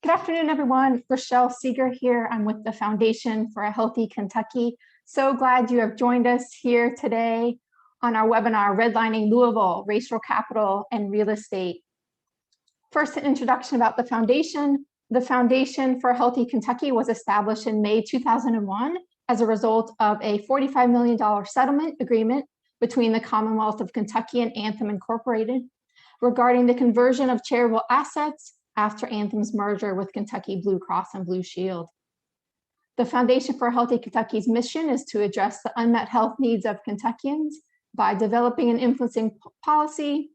Good afternoon, everyone. Rochelle Seeger here. I'm with the Foundation for a Healthy Kentucky. So glad you have joined us here today on our webinar, Redlining Louisville, Racial Capital and Real Estate. First, an introduction about the Foundation. The Foundation for a Healthy Kentucky was established in May 2001 as a result of a $45 million settlement agreement between the Commonwealth of Kentucky and Anthem Incorporated regarding the conversion of charitable assets after Anthem's merger with Kentucky Blue Cross and Blue Shield. The Foundation for a Healthy Kentucky's mission is to address the unmet health needs of Kentuckians by developing and influencing policy,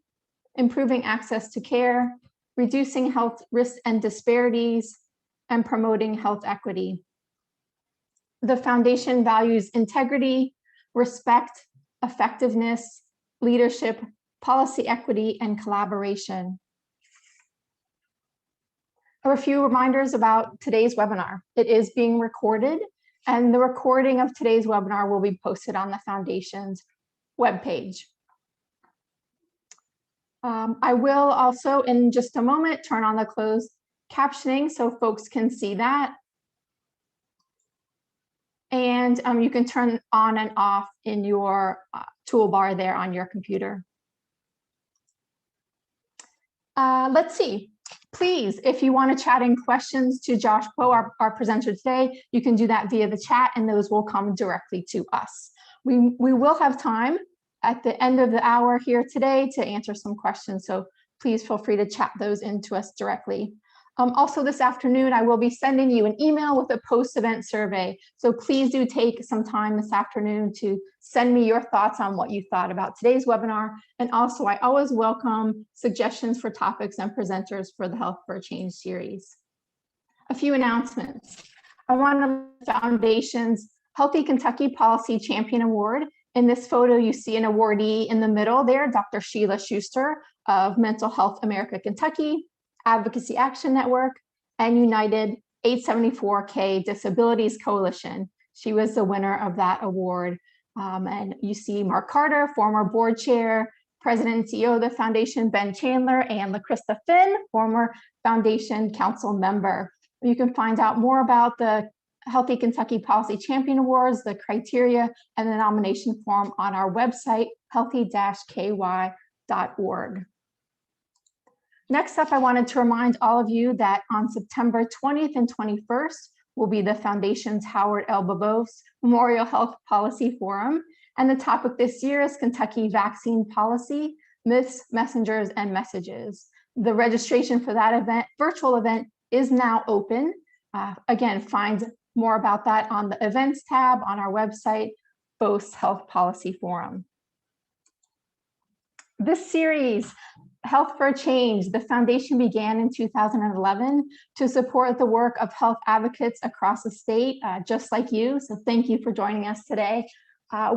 improving access to care, reducing health risks and disparities, and promoting health equity. The Foundation values integrity, respect, effectiveness, leadership, policy equity, and collaboration. A few reminders about today's webinar. It is being recorded, and the recording of today's webinar will be posted on the Foundation's webpage. I will also, in just a moment, turn on the closed captioning so folks can see that. And you can turn on and off in your toolbar there on your computer. Let's see. Please, if you want to chat in questions to Josh Poe, our presenter today, you can do that via the chat, and those will come directly to us. We will have time at the end of the hour here today to answer some questions, so please feel free to chat those into us directly. Also this afternoon, I will be sending you an email with a post-event survey. So please do take some time this afternoon to send me your thoughts on what you thought about today's webinar. And also, I always welcome suggestions for topics and presenters for the Health for a Change series. A few announcements. I want the Foundation's Healthy Kentucky Policy Champion Award. In this photo, you see an awardee in the middle there, Dr. Sheila Schuster of Mental Health America Kentucky, Advocacy Action Network, and United 874K Disabilities Coalition. She was the winner of that award. And you see Mark Carter, former board chair, president and CEO of the Foundation, Ben Chandler, and LaChrista Finn, former Foundation council member. You can find out more about the Healthy Kentucky Policy Champion Awards, the criteria, and the nomination form on our website, healthy-ky.org. Next up, I wanted to remind all of you that on September 20th and 21st will be the Foundation's Howard L. Babos Memorial Health Policy Forum. And the topic this year is Kentucky Vaccine Policy, Myths, Messengers, and Messages. The registration for that event, virtual event, is now open. Again, find more about that on the events tab on our website, BOS Health Policy Forum. This series, Health for a Change, the Foundation began in 2011 to support the work of health advocates across the state, just like you. So thank you for joining us today.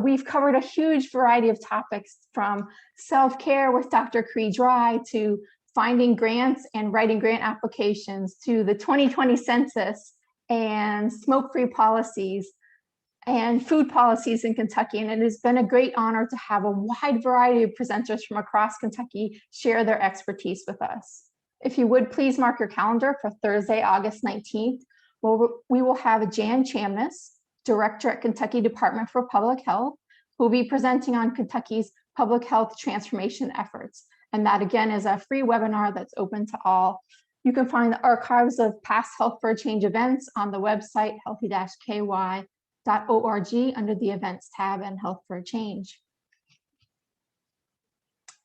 We've covered a huge variety of topics, from self-care with Dr. Cree Dry to finding grants and writing grant applications to the 2020 census and smoke-free policies and food policies in Kentucky. And it has been a great honor to have a wide variety of presenters from across Kentucky share their expertise with us. If you would, please mark your calendar for Thursday, August 19th. We will have Jan Chamness, Director at Kentucky Department for Public Health, who will be presenting on Kentucky's public health transformation efforts. And that, again, is a free webinar that's open to all. You can find the archives of past Health for a Change events on the website, healthy-ky.org, under the events tab and Health for a Change.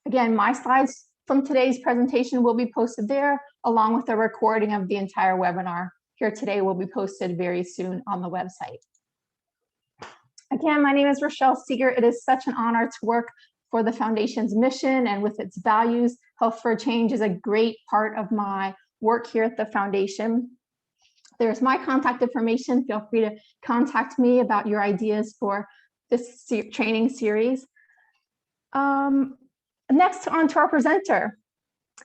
Again, my slides from today's presentation will be posted there, along with a recording of the entire webinar here today will be posted very soon on the website. Again, my name is Rochelle Seeger. It is such an honor to work for the Foundation's mission and with its values. Health for a Change is a great part of my work here at the Foundation. There's my contact information. Feel free to contact me about your ideas for this training series. Next, on to our presenter.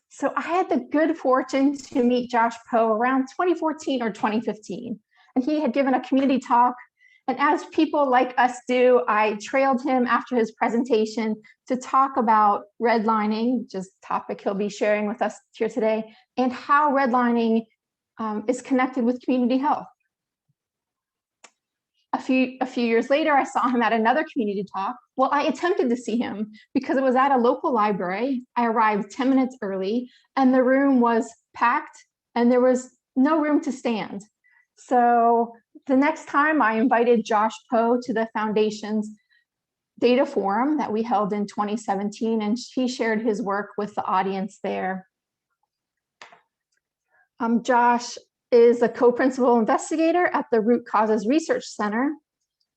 So I had the good fortune to meet Josh Poe around 2014 or 2015, and he had given a community talk. And as people like us do, I trailed him after his presentation to talk about redlining, which is a topic he'll be sharing with us here today, and how redlining is connected with community health. A few years later, I saw him at another community talk. Well, I attempted to see him because it was at a local library. I arrived 10 minutes early and the room was packed and there was no room to stand. So the next time I invited Josh Poe to the foundation's data forum that we held in 2017, and he shared his work with the audience there. Josh is a co-principal investigator at the Root Causes Research Center,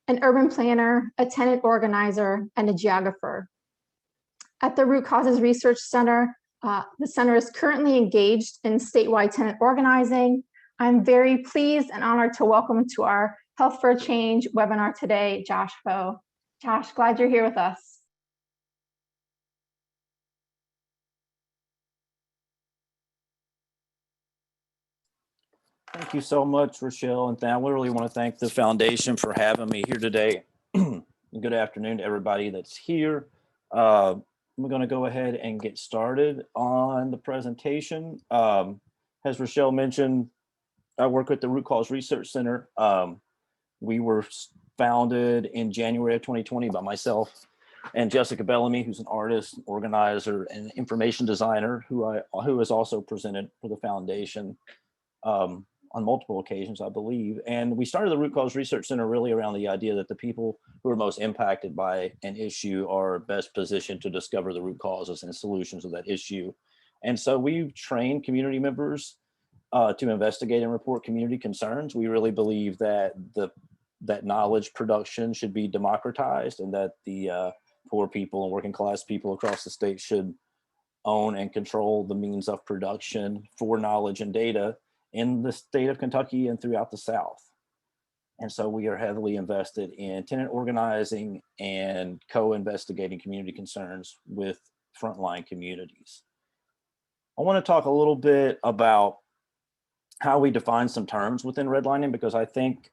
an urban planner, a tenant organizer, and a geographer. At the Root Causes Research Center, the center is currently engaged in statewide tenant organizing. I'm very pleased and honored to welcome to our Health for Change webinar today, Josh Poe. Josh, glad you're here with us. Thank you so much, Rochelle, and I really want to thank the foundation for having me here today. Good afternoon to everybody that's here. We're going to go ahead and get started on the presentation. As Rochelle mentioned, I work at the Root Cause Research Center. We were founded in January of 2020 by myself and Jessica Bellamy, who's an artist, organizer, and information designer who has also presented for the foundation on multiple occasions, I believe. And we started the Root Cause Research Center really around the idea that the people who are most impacted by an issue are best positioned to discover the root causes and solutions of that issue. And so we've trained community members to investigate and report community concerns. We really believe that that knowledge production should be democratized, and that the poor people and working class people across the state should own and control the means of production for knowledge and data in the state of Kentucky and throughout the South. And so we are heavily invested in tenant organizing and co-investigating community concerns with frontline communities. I want to talk a little bit about how we define some terms within redlining, because I think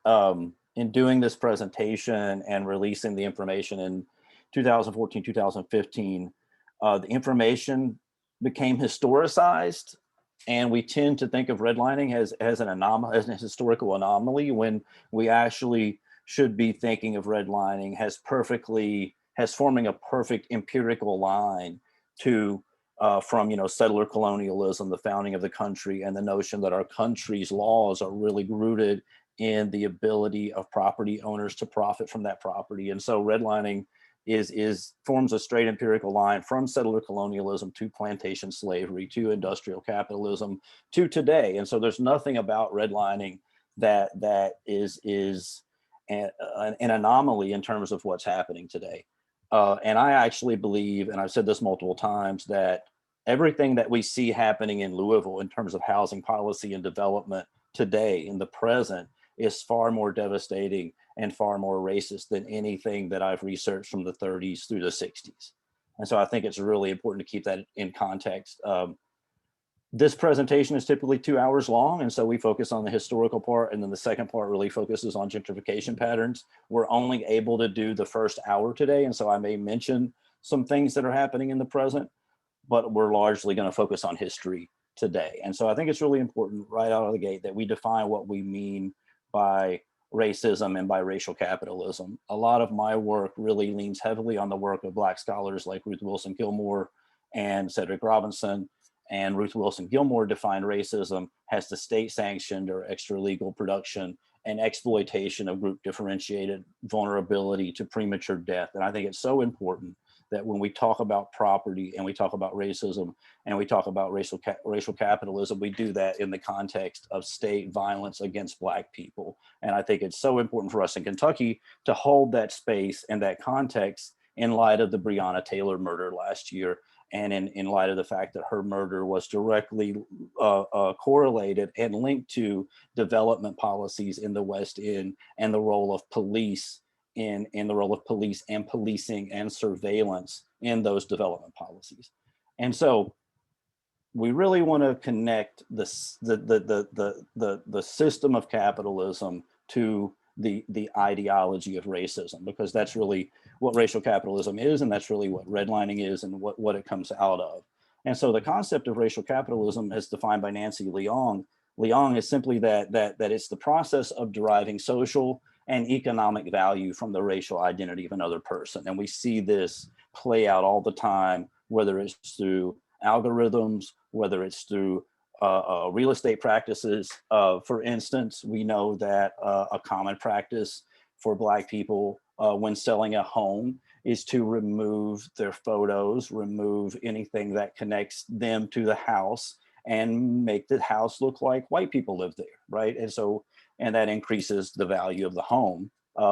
in doing this presentation and releasing the information in 2014, 2015, the information became historicized, and we tend to think of redlining as a historical anomaly, when we actually should be thinking of redlining as forming a perfect empirical line to from settler colonialism, the founding of the country, and the notion that our country's laws are really rooted in the ability of property owners to profit from that property. And so redlining forms a straight empirical line from settler colonialism to plantation slavery to industrial capitalism to today. And so there's nothing about redlining that is an anomaly in terms of what's happening today. And I actually believe, and I've said this multiple times, that everything that we see happening in Louisville in terms of housing policy and development today in the present is far more devastating and far more racist than anything that I've researched from the 30s through the 60s. And so I think it's really important to keep that in context. This presentation is typically 2 hours long, and so we focus on the historical part, and then the second part really focuses on gentrification patterns. We're only able to do the first hour today, and so I may mention some things that are happening in the present, but we're largely going to focus on history today. And so I think it's really important right out of the gate that we define what we mean by racism and by racial capitalism. A lot of my work really leans heavily on the work of Black scholars like Ruth Wilson Gilmore and Cedric Robinson. And Ruth Wilson Gilmore defined racism as the state-sanctioned or extra-legal production and exploitation of group differentiated vulnerability to premature death. And I think it's so important that when we talk about property and we talk about racism and we talk about racial capitalism, we do that in the context of state violence against Black people. And I think it's so important for us in Kentucky to hold that space and that context in light of the Breonna Taylor murder last year, and in light of the fact that her murder was directly correlated and linked to development policies in the West End and the role of police in the role of police and policing and surveillance in those development policies. And so we really want to connect the system of capitalism to the ideology of racism, because that's really what racial capitalism is, and that's really what redlining is, and what it comes out of. And so the concept of racial capitalism, as defined by Nancy Leong, Liang is simply that it's the process of deriving social and economic value from the racial identity of another person. And we see this play out all the time, whether it's through algorithms, whether it's through real estate practices. For instance, we know that a common practice for Black people when selling a home is to remove their photos, remove anything that connects them to the house, and make the house look like white people live there, right? And that increases the value of the home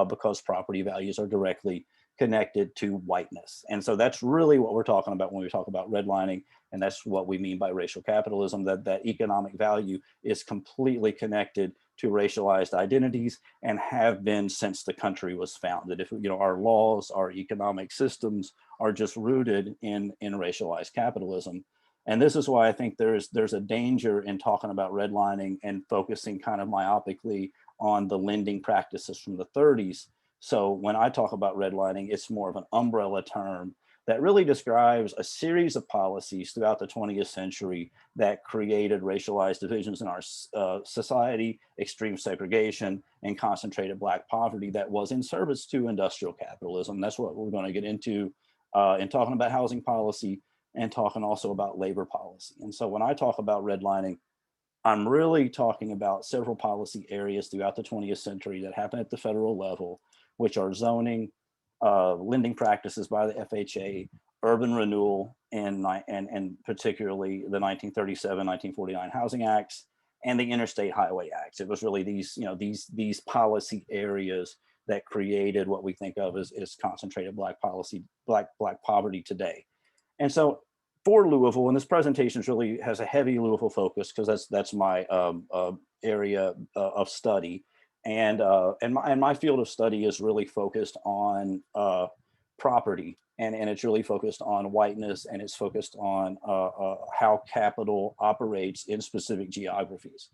because property values are directly connected to whiteness. And so that's really what we're talking about when we talk about redlining. And that's what we mean by racial capitalism, that economic value is completely connected to racialized identities and have been since the country was founded. If our laws, our economic systems are just rooted in racialized capitalism. And this is why I think there's a danger in talking about redlining and focusing kind of myopically on the lending practices from the 30s. So when I talk about redlining, it's more of an umbrella term that really describes a series of policies throughout the 20th century that created racialized divisions in our society, extreme segregation, and concentrated Black poverty that was in service to industrial capitalism. That's what we're going to get into in talking about housing policy and talking also about labor policy. And so when I talk about redlining, I'm really talking about several policy areas throughout the 20th century that happen at the federal level, which are zoning, lending practices by the FHA, urban renewal, and particularly the 1937-1949 Housing Acts and the Interstate Highway Acts. It was really these policy areas that created what we think of as concentrated Black poverty today. And so for Louisville, and this presentation really has a heavy Louisville focus because that's my area of study. And my field of study is really focused on property, and it's really focused on whiteness, and it's focused on how capital operates in specific geographies.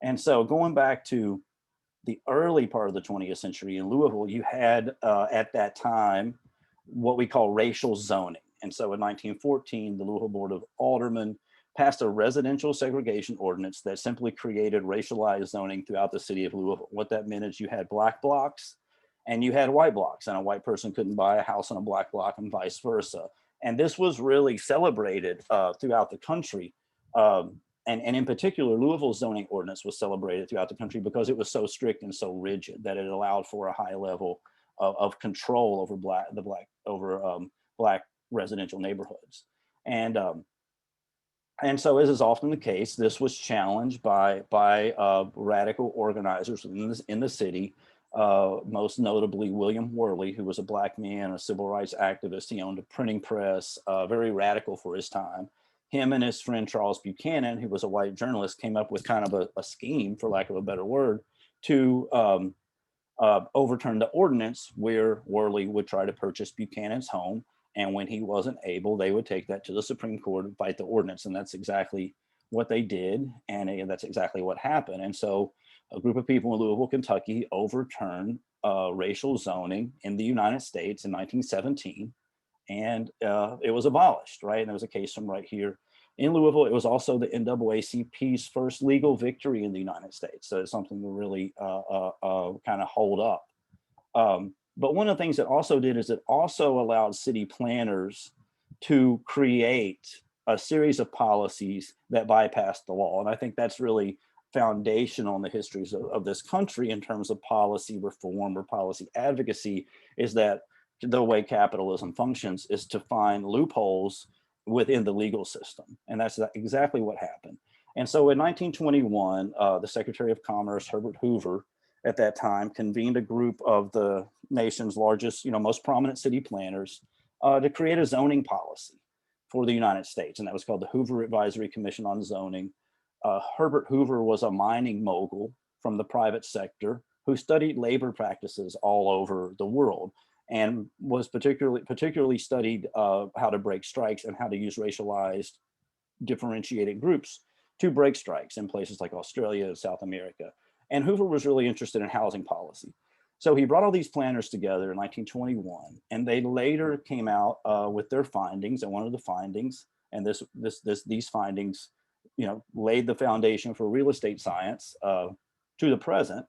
And so going back to the early part of the 20th century in Louisville, you had at that time what we call racial zoning. And so in 1914, the Louisville Board of Aldermen passed a residential segregation ordinance that simply created racialized zoning throughout the city of Louisville. What that meant is you had Black blocks and you had white blocks, and a white person couldn't buy a house on a Black block and vice versa. And this was really celebrated throughout the country. And in particular, Louisville's zoning ordinance was celebrated throughout the country because it was so strict and so rigid that it allowed for a high level of control over Black residential neighborhoods. And so, as is often the case, this was challenged by radical organizers in the city, most notably William Warley, who was a Black man, a civil rights activist. He owned a printing press, very radical for his time. Him and his friend Charles Buchanan, who was a white journalist, came up with kind of a scheme, for lack of a better word, to overturn the ordinance where Warley would try to purchase Buchanan's home. And when he wasn't able, they would take that to the Supreme Court and fight the ordinance. And that's exactly what they did. And that's exactly what happened. And so a group of people in Louisville, Kentucky overturned racial zoning in the United States in 1917. And it was abolished, right? And there was a case from right here in Louisville. It was also the NAACP's first legal victory in the United States. So it's something to really kind of hold up. But one of the things it also did is it also allowed city planners to create a series of policies that bypassed the law. And I think that's really foundational in the histories of this country in terms of policy reform or policy advocacy, is that the way capitalism functions is to find loopholes within the legal system. And that's exactly what happened. And so in 1921, the Secretary of Commerce, Herbert Hoover, at that time, convened a group of the nation's largest, most prominent city planners to create a zoning policy for the United States. And that was called the Hoover Advisory Commission on Zoning. Herbert Hoover was a mining mogul from the private sector who studied labor practices all over the world, and was particularly studied how to break strikes and how to use racialized differentiated groups to break strikes in places like Australia and South America. And Hoover was really interested in housing policy. So he brought all these planners together in 1921, and they later came out with their findings. And one of the findings, and these findings laid the foundation for real estate science to the present.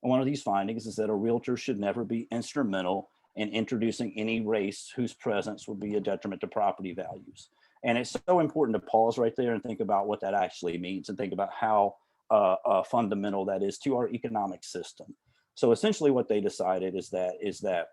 And one of these findings is that a realtor should never be instrumental in introducing any race whose presence would be a detriment to property values. And it's so important to pause right there and think about what that actually means, and think about how fundamental that is to our economic system. So essentially what they decided is that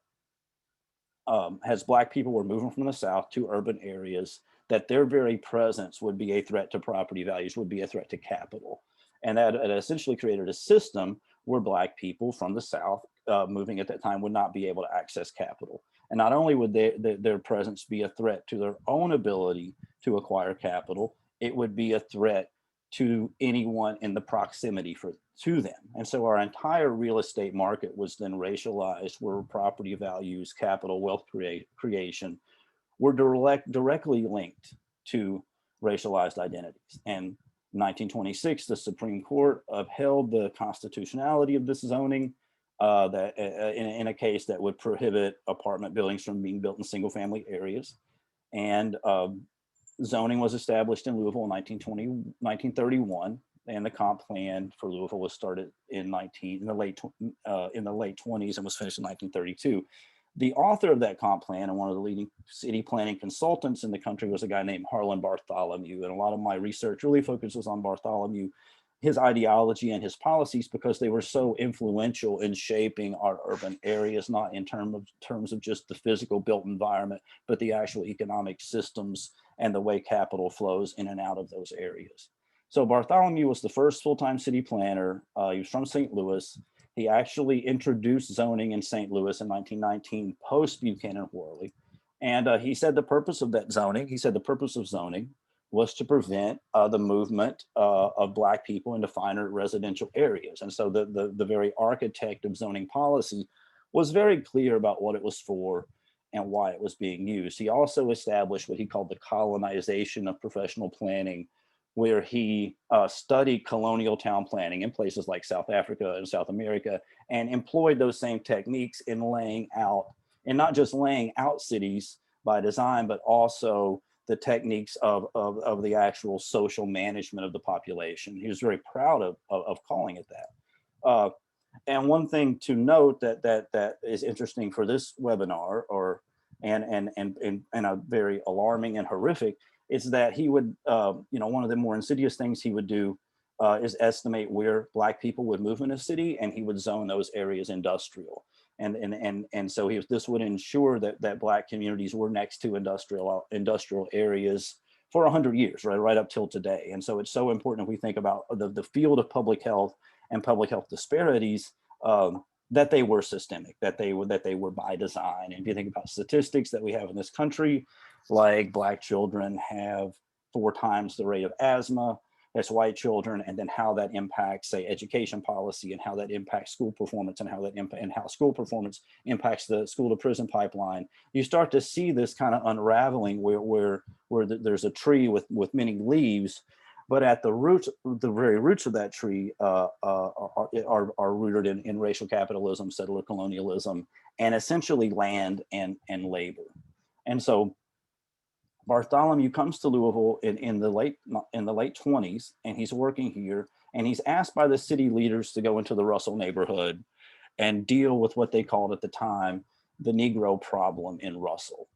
as Black people were moving from the South to urban areas, that their very presence would be a threat to property values, would be a threat to capital. And that it essentially created a system where Black people from the South moving at that time would not be able to access capital. And not only would their presence be a threat to their own ability to acquire capital, it would be a threat to anyone in the proximity to them. And so our entire real estate market was then racialized, where property values, capital, wealth creation were directly linked to racialized identities. And in 1926, the Supreme Court upheld the constitutionality of this zoning that in a case that would prohibit apartment buildings from being built in single family areas. And zoning was established in Louisville in 1931, and the comp plan for Louisville was started in the late 20s and was finished in 1932. The author of that comp plan and one of the leading city planning consultants in the country was a guy named Harland Bartholomew. And a lot of my research really focuses on Bartholomew, his ideology and his policies, because they were so influential in shaping our urban areas, not in terms of just the physical built environment, but the actual economic systems and the way capital flows in and out of those areas. So Bartholomew was the first full-time city planner. He was from St. Louis. He actually introduced zoning in St. Louis in 1919, post Buchanan Warley. And he said the purpose of zoning was to prevent the movement of Black people into finer residential areas. And so the very architect of zoning policy was very clear about what it was for and why it was being used. He also established what he called the colonization of professional planning, where he studied colonial town planning in places like South Africa and South America, and employed those same techniques in not just laying out cities by design, but also the techniques of the actual social management of the population. He was very proud of calling it that. And one thing to note that is interesting for this webinar, and a very alarming and horrific, is that he would, one of the more insidious things he would do is estimate where Black people would move in a city, and he would zone those areas industrial. And so this would ensure that Black communities were next to industrial areas for 100 years, right up till today. And so it's so important if we think about the field of public health and public health disparities, that they were systemic, that they were by design. And if you think about statistics that we have in this country, like Black children have 4 times the rate of asthma as white children, and then how that impacts, say, education policy, and how that impacts school performance, and how school performance impacts the school to prison pipeline. You start to see this kind of unraveling where there's a tree with many leaves, but at the very roots of that tree are rooted in racial capitalism, settler colonialism, and essentially land and labor. And so Bartholomew comes to Louisville in the late 20s, and he's working here, and he's asked by the city leaders to go into the Russell neighborhood and deal with what they called at the time the Negro problem in Russell.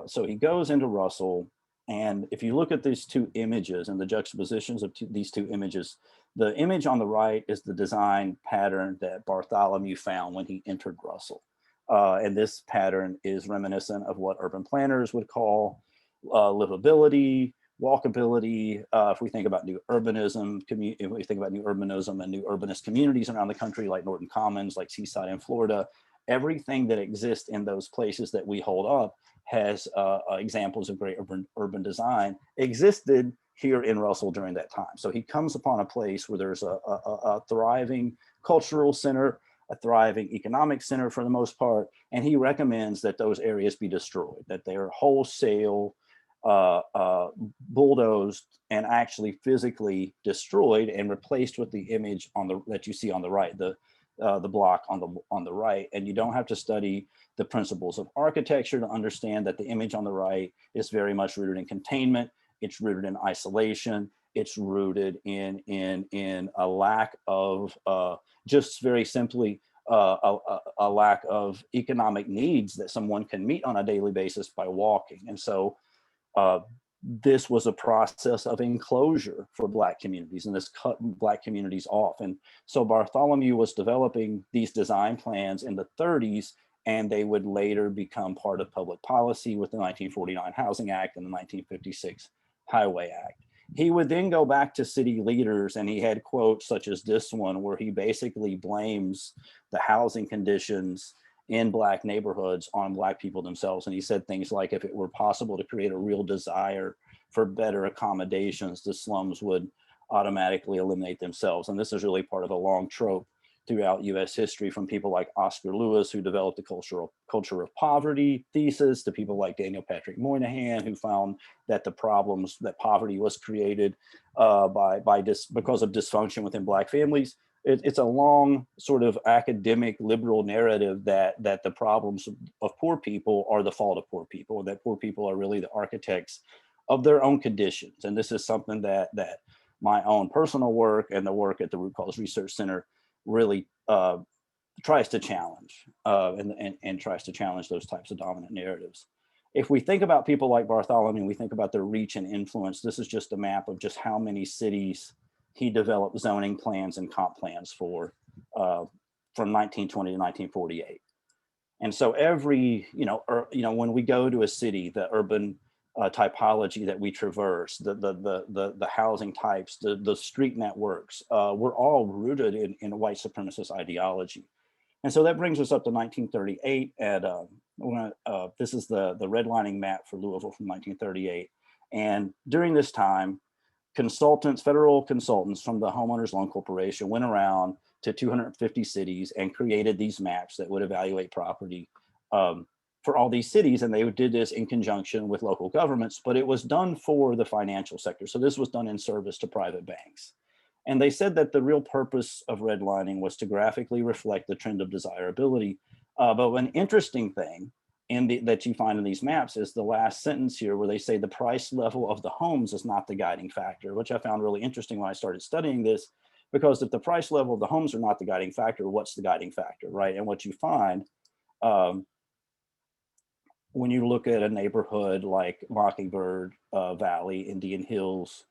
So he goes into Russell, and if you look at these 2 images and the juxtapositions of these 2 images, the image on the right is the design pattern that Bartholomew found when he entered Russell. And this pattern is reminiscent of what urban planners would call livability, walkability. If we think about new urbanism, if we think about new urbanism and new urbanist communities around the country, like Norton Commons, like Seaside in Florida, everything that exists in those places that we hold up has examples of great urban design existed here in Russell during that time. So he comes upon a place where there's a thriving cultural center, a thriving economic center for the most part, and he recommends that those areas be destroyed, that they are wholesale bulldozed and actually physically destroyed and replaced with the image that you see on the right, the block on the right. And you don't have to study the principles of architecture to understand that the image on the right is very much rooted in containment. It's rooted in isolation. it's rooted in a lack of, just very simply, a lack of economic needs that someone can meet on a daily basis by walking. And so this was a process of enclosure for Black communities, and this cut Black communities off. And so Bartholomew was developing these design plans in the 30s, and they would later become part of public policy with the 1949 Housing Act and the 1956 Highway Act. He would then go back to city leaders, and he had quotes such as this one, where he basically blames the housing conditions in Black neighborhoods on Black people themselves. And he said things like, if it were possible to create a real desire for better accommodations, the slums would automatically eliminate themselves. And this is really part of a long trope throughout US history, from people like Oscar Lewis, who developed the culture of poverty thesis, to people like Daniel Patrick Moynihan, who found that the problems that poverty was created because of dysfunction within Black families. It's a long sort of academic liberal narrative that the problems of poor people are the fault of poor people, that poor people are really the architects of their own conditions. And this is something that my own personal work and the work at the Root Cause Research Center really tries to challenge, and tries to challenge those types of dominant narratives. If we think about people like Bartholomew, we think about their reach and influence. This is just a map of just how many cities he developed zoning plans and comp plans for, from 1920 to 1948. And so when we go to a city, the urban typology that we traverse, the housing types, the street networks, we're all rooted in white supremacist ideology. And so that brings us up to 1938. And this is the redlining map for Louisville from 1938. And during this time, federal consultants from the Homeowners Loan Corporation went around to 250 cities and created these maps that would evaluate property for all these cities. And they did this in conjunction with local governments, but it was done for the financial sector. So this was done in service to private banks. And they said that the real purpose of redlining was to graphically reflect the trend of desirability. But an interesting thing that you find in these maps is the last sentence here, where they say the price level of the homes is not the guiding factor, which I found really interesting when I started studying this, because if the price level of the homes are not the guiding factor, what's the guiding factor, right? And what you find when you look at a neighborhood like Mockingbird Valley, Indian Hills,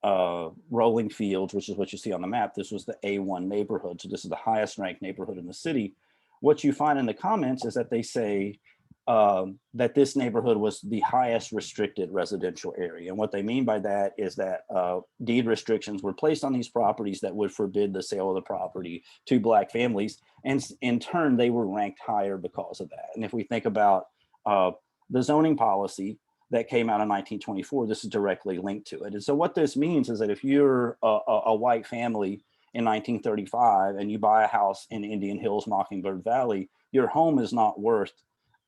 Rolling Fields, which is what you see on the map, this was the A1 neighborhood. So this is the highest ranked neighborhood in the city. What you find in the comments is that they say that this neighborhood was the highest restricted residential area. And what they mean by that is that deed restrictions were placed on these properties that would forbid the sale of the property to Black families. And in turn, they were ranked higher because of that. And if we think about the zoning policy that came out in 1924, this is directly linked to it. And so what this means is that if you're a white family in 1935 and you buy a house in Indian Hills, Mockingbird Valley, your home is not worth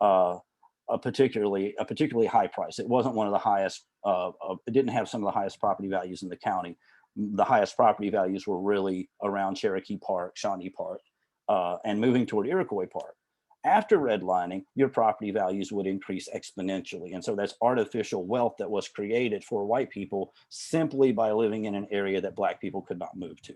a particularly high price. It wasn't one of the highest, it didn't have some of the highest property values in the county. The highest property values were really around Cherokee Park, Shawnee Park, and moving toward Iroquois Park. After redlining, your property values would increase exponentially. And so that's artificial wealth that was created for white people simply by living in an area that Black people could not move to.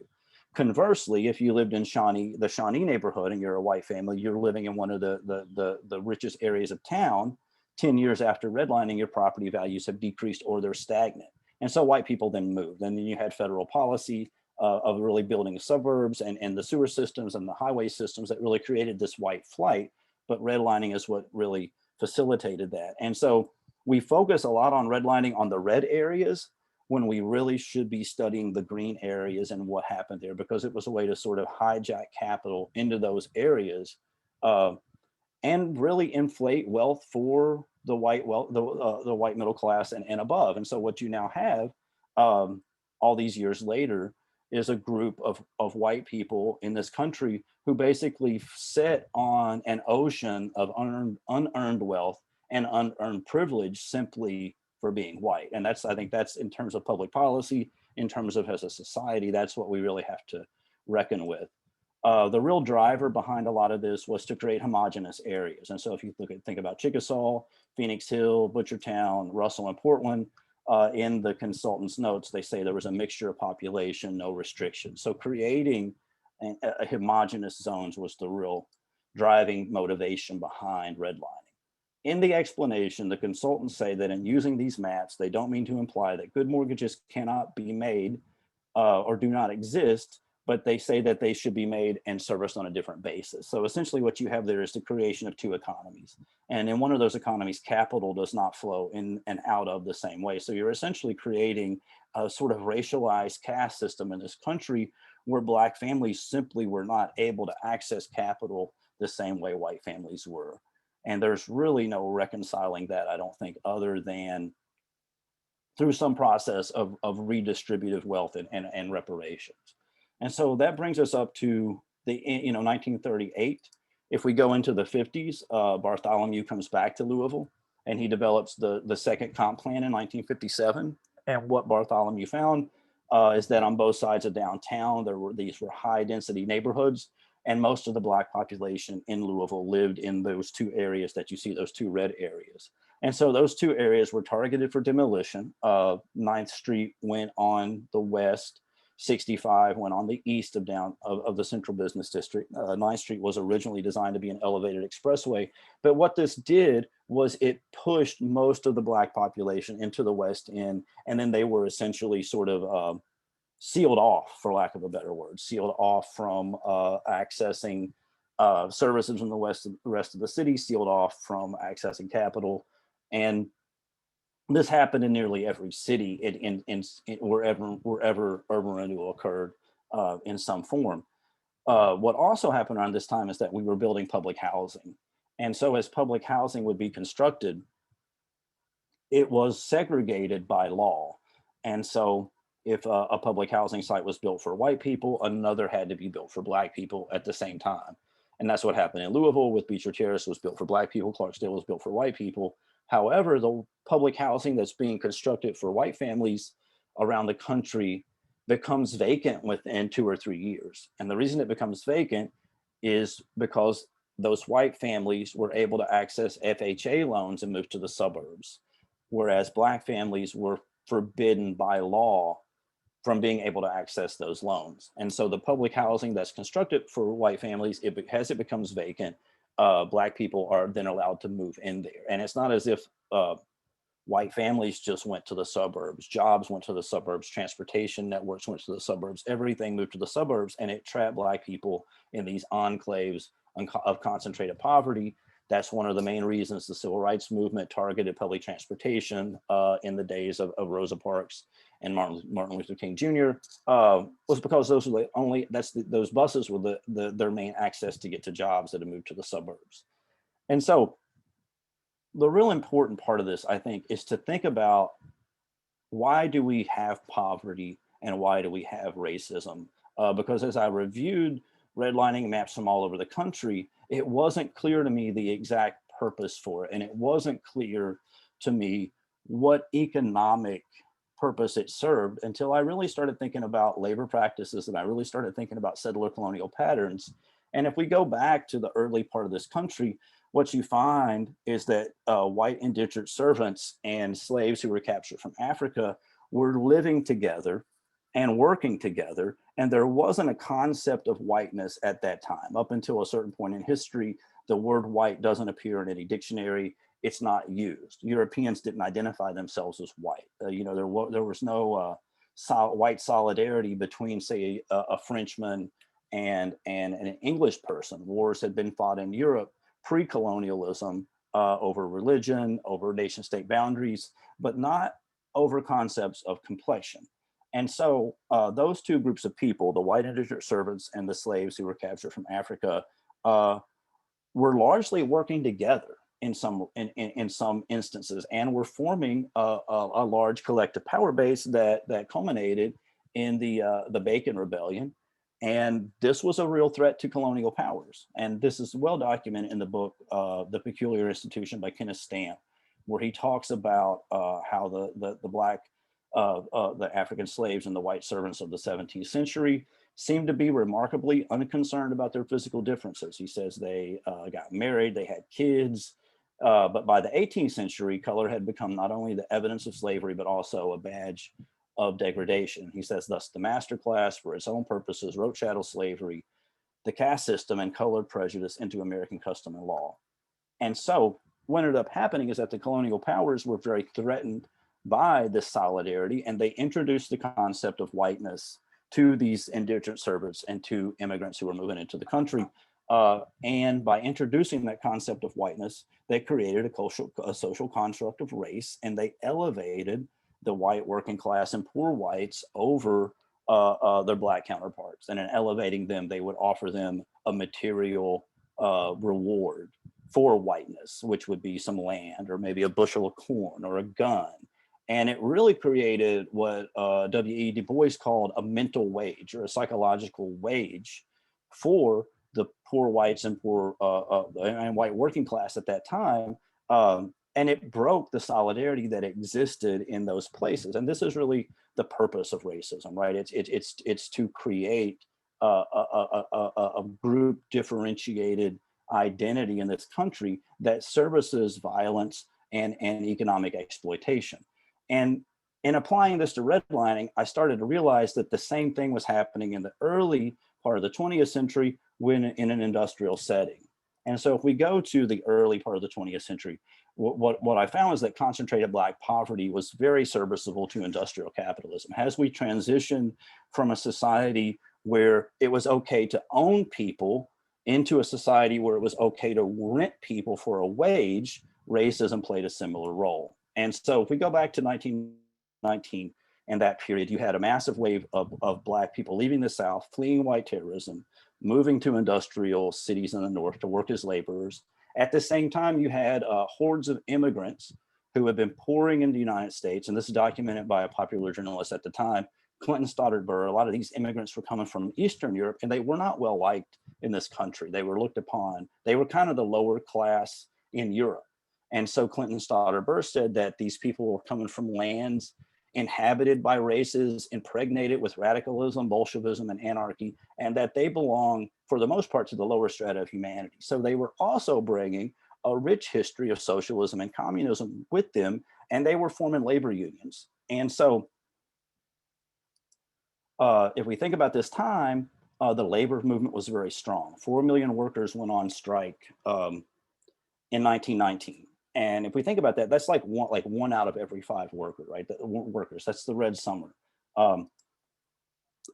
Conversely, if you lived in the Shawnee neighborhood and you're a white family, you're living in one of the richest areas of town, 10 years after redlining, your property values have decreased or they're stagnant. And so white people then moved. And then you had federal policy of really building the suburbs and the sewer systems and the highway systems that really created this white flight. But redlining is what really facilitated that. And so we focus a lot on redlining on the red areas when we really should be studying the green areas and what happened there, because it was a way to sort of hijack capital into those areas and really inflate wealth for the white middle class and above. And so what you now have all these years later is a group of white people in this country who basically sit on an ocean of unearned wealth and unearned privilege simply for being white. And I think that's in terms of public policy, in terms of as a society, that's what we really have to reckon with. The real driver behind a lot of this was to create homogeneous areas. And so if you think about Chickasaw, Phoenix Hill, Butchertown, Russell, and Portland, in the consultant's notes, they say there was a mixture of population, no restrictions. So creating a homogeneous zones was the real driving motivation behind redlining. In the explanation, the consultants say that in using these maps, they don't mean to imply that good mortgages cannot be made or do not exist, but they say that they should be made and serviced on a different basis. So essentially what you have there is the creation of two economies. And in one of those economies, capital does not flow in and out of the same way. So you're essentially creating a sort of racialized caste system in this country where Black families simply were not able to access capital the same way white families were. And there's really no reconciling that, I don't think, other than through some process of redistributive wealth and reparations. And so that brings us up to the 1938. If we go into the 50s, Bartholomew comes back to Louisville and he develops the second comp plan in 1957. And what Bartholomew found is that on both sides of downtown, these were high density neighborhoods, and most of the Black population in Louisville lived in those two areas that you see, those two red areas. And so those two areas were targeted for demolition. 9th Street went on the west, 65 went on the east of the Central Business District. 9th Street was originally designed to be an elevated expressway, but what this did was it pushed most of the Black population into the West End, and then they were essentially sort of sealed off, for lack of a better word, sealed off from accessing services in the rest of the city, sealed off from accessing capital. And this happened in nearly every city in wherever urban renewal occurred in some form. What also happened around this time is that we were building public housing. And so as public housing would be constructed, it was segregated by law. And so if a public housing site was built for white people, another had to be built for Black people at the same time. And that's what happened in Louisville with Beecher Terrace was built for Black people, Clarksdale was built for white people. However, the public housing that's being constructed for white families around the country becomes vacant within 2 or 3 years. And the reason it becomes vacant is because those white families were able to access FHA loans and move to the suburbs, whereas Black families were forbidden by law from being able to access those loans. And so the public housing that's constructed for white families, as it becomes vacant, Black people are then allowed to move in there. And it's not as if white families just went to the suburbs, jobs went to the suburbs, transportation networks went to the suburbs, everything moved to the suburbs, and it trapped Black people in these enclaves of concentrated poverty. That's one of the main reasons the civil rights movement targeted public transportation in the days of Rosa Parks and Martin Luther King Jr. Was because those were those buses were their main access to get to jobs that had moved to the suburbs. And so the real important part of this, I think, is to think about why do we have poverty and why do we have racism? Because as I reviewed redlining maps from all over the country, it wasn't clear to me the exact purpose for it. And it wasn't clear to me what economic purpose it served until I really started thinking about labor practices and I really started thinking about settler colonial patterns. And if we go back to the early part of this country, what you find is that white indentured servants and slaves who were captured from Africa were living together and working together. And there wasn't a concept of whiteness at that time. Up until a certain point in history, the word white doesn't appear in any dictionary. It's not used. Europeans didn't identify themselves as white. There was no white solidarity between, say, a Frenchman and an English person. Wars had been fought in Europe pre-colonialism over religion, over nation state boundaries, but not over concepts of complexion. And so those two groups of people, the white indentured servants and the slaves who were captured from Africa, were largely working together in some instances, and were forming a large collective power base that culminated in the Bacon Rebellion. And this was a real threat to colonial powers. And this is well documented in the book, The Peculiar Institution by Kenneth Stamp, where he talks about how the African slaves and the white servants of the 17th century seemed to be remarkably unconcerned about their physical differences. He says they got married, they had kids, But by the 18th century, color had become not only the evidence of slavery, but also a badge of degradation. He says, thus the master class, for its own purposes, wrote chattel slavery, the caste system, and colored prejudice into American custom and law. And so what ended up happening is that the colonial powers were very threatened by this solidarity, and they introduced the concept of whiteness to these indigent servants and to immigrants who were moving into the country. And by introducing that concept of whiteness, they created a social construct of race, and they elevated the white working class and poor whites over their black counterparts. And in elevating them, they would offer them a material reward for whiteness, which would be some land or maybe a bushel of corn or a gun. And it really created what W.E. Du Bois called a mental wage or a psychological wage for the poor whites and poor and white working class at that time. And it broke the solidarity that existed in those places. And this is really the purpose of racism, right? It's to create a group differentiated identity in this country that services violence and economic exploitation. And in applying this to redlining, I started to realize that the same thing was happening in the early part of the 20th century when in an industrial setting. And so if we go to the early part of the 20th century, what I found is that concentrated Black poverty was very serviceable to industrial capitalism. As we transitioned from a society where it was okay to own people into a society where it was okay to rent people for a wage, racism played a similar role. And so if we go back to 1919 and that period, you had a massive wave of Black people leaving the South, fleeing white terrorism, moving to industrial cities in the North to work as laborers. At the same time, you had hordes of immigrants who had been pouring into the United States, and this is documented by a popular journalist at the time, Clinton Stoddard Burr. A lot of these immigrants were coming from Eastern Europe, and they were not well liked in this country. They were looked upon, they were kind of the lower class in Europe. And so Clinton Stoddard Burr said that these people were coming from lands inhabited by races impregnated with radicalism, Bolshevism, and anarchy, and that they belong, for the most part, to the lower strata of humanity. So they were also bringing a rich history of socialism and communism with them, and they were forming labor unions. And so if we think about this time, the labor movement was very strong. 4 million workers went on strike in 1919. And if we think about that, that's like one out of every 5 workers, right? Workers, that's the Red Summer.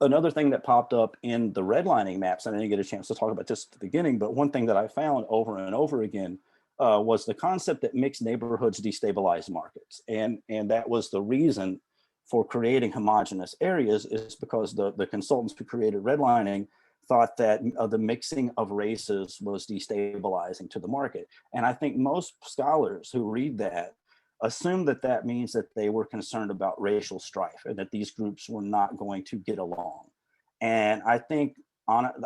Another thing that popped up in the redlining maps, and I didn't get a chance to talk about this at the beginning, but one thing that I found over and over again was the concept that mixed neighborhoods destabilize markets. And that was the reason for creating homogeneous areas, is because the consultants who created redlining thought that the mixing of races was destabilizing to the market. And I think most scholars who read that assume that that means that they were concerned about racial strife and that these groups were not going to get along. And I think